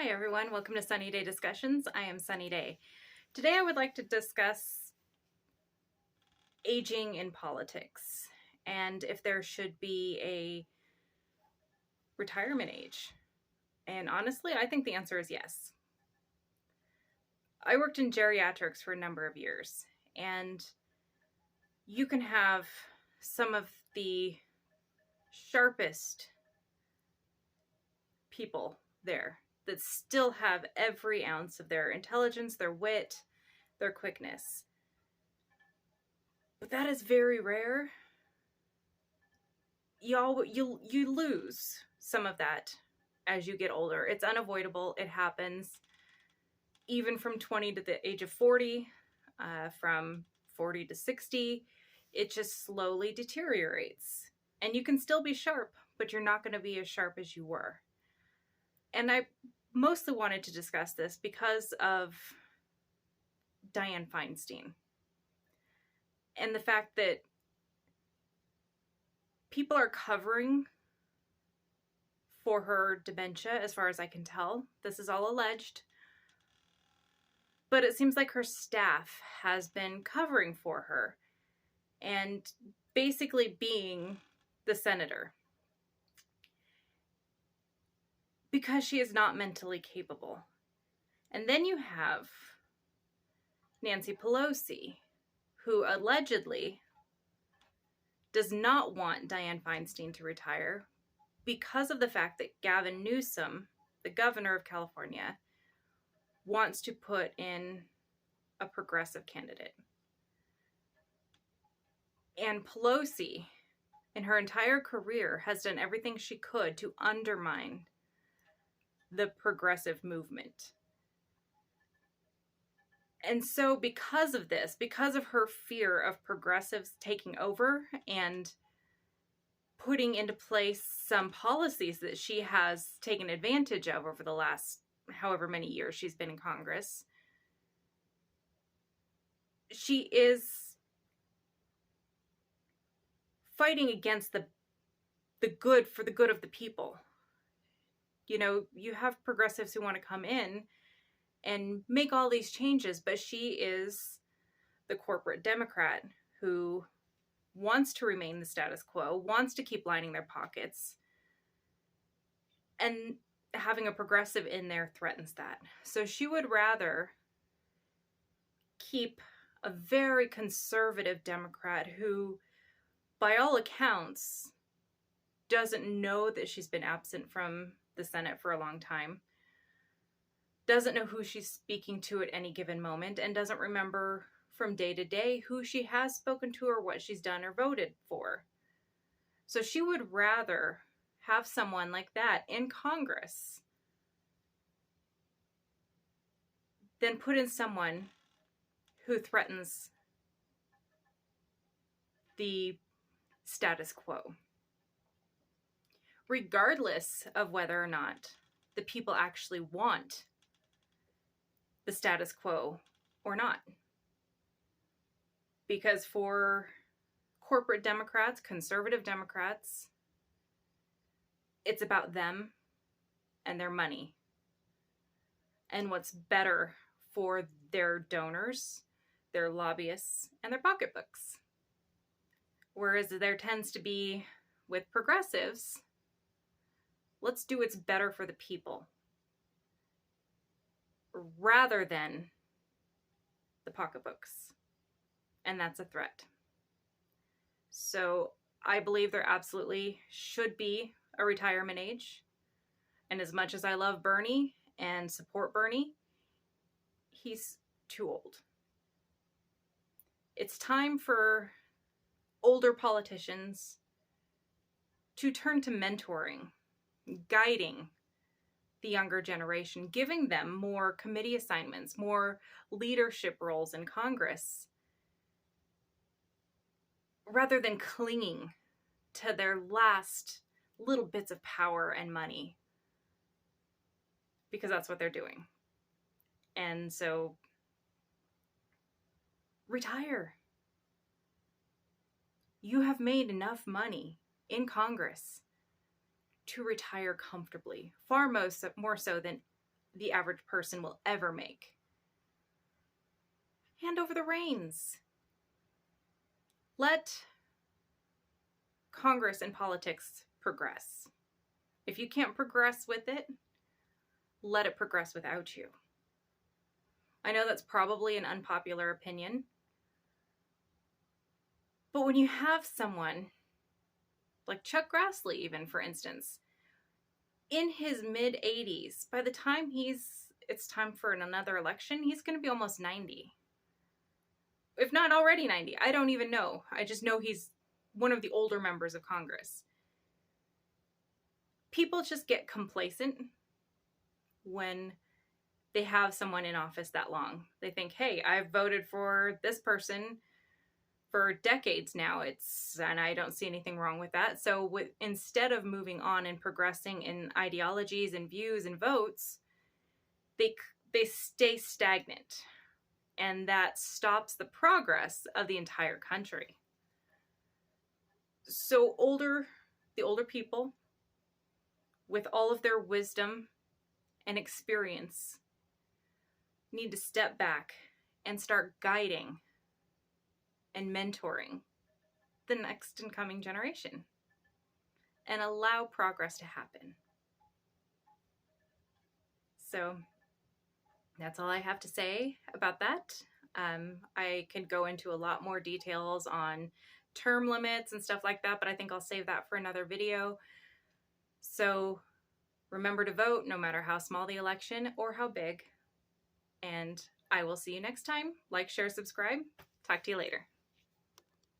Hi everyone, welcome to Sunny Day Discussions. I am Sunny Day. Today I would like to discuss aging in politics and if there should be a retirement age. And honestly, I think the answer is yes. I worked in geriatrics for a number of years, and you can have some of the sharpest people there that still have every ounce of their intelligence, their wit, their quickness. But that is very rare. You lose some of that as you get older. It's unavoidable. It happens even from 20 to the age of 40, from 40 to 60. It just slowly deteriorates. And you can still be sharp, but you're not going to be as sharp as you were. And I mostly wanted to discuss this because of Dianne Feinstein and the fact that people are covering for her dementia, as far as I can tell. This is all alleged. But it seems like her staff has been covering for her and basically being the senator because she is not mentally capable. And then you have Nancy Pelosi, who allegedly does not want Dianne Feinstein to retire because of the fact that Gavin Newsom, the governor of California, wants to put in a progressive candidate. And Pelosi, in her entire career, has done everything she could to undermine the progressive movement. And so because of this, because of her fear of progressives taking over and putting into place some policies that she has taken advantage of over the last however many years she's been in Congress, she is fighting against the good for the good of the people. You know, you have progressives who want to come in and make all these changes, but she is the corporate Democrat who wants to remain the status quo, wants to keep lining their pockets, and having a progressive in there threatens that. So she would rather keep a very conservative Democrat who, by all accounts, doesn't know that she's been absent from the Senate for a long time, doesn't know who she's speaking to at any given moment, and doesn't remember from day to day who she has spoken to or what she's done or voted for. So she would rather have someone like that in Congress than put in someone who threatens the status quo, regardless of whether or not the people actually want the status quo or not. Because for corporate Democrats, conservative Democrats, it's about them and their money and what's better for their donors, their lobbyists, and their pocketbooks. Whereas there tends to be with progressives, let's do what's better for the people rather than the pocketbooks. And that's a threat. So I believe there absolutely should be a retirement age. And as much as I love Bernie and support Bernie, he's too old. It's time for older politicians to turn to mentoring, guiding the younger generation, giving them more committee assignments, more leadership roles in Congress, rather than clinging to their last little bits of power and money, because that's what they're doing. And so retire. You have made enough money in Congress to retire comfortably, far more so than the average person will ever make. Hand over the reins. Let Congress and politics progress. If you can't progress with it, let it progress without you. I know that's probably an unpopular opinion, but when you have someone like Chuck Grassley, even for instance, in his mid-80s, by the time it's time for another election, he's going to be almost 90. If not already 90, I don't even know. I just know he's one of the older members of Congress. People just get complacent when they have someone in office that long. They think, hey, I've voted for this person for decades now, and I don't see anything wrong with that. So instead of moving on and progressing in ideologies and views and votes, they stay stagnant. And that stops the progress of the entire country. So the older people, with all of their wisdom and experience, need to step back and start guiding and mentoring the next and coming generation and allow progress to happen. So that's all I have to say about that. I could go into a lot more details on term limits and stuff like that, but I think I'll save that for another video. So remember to vote, no matter how small the election or how big. And I will see you next time. Like, share, subscribe. Talk to you later.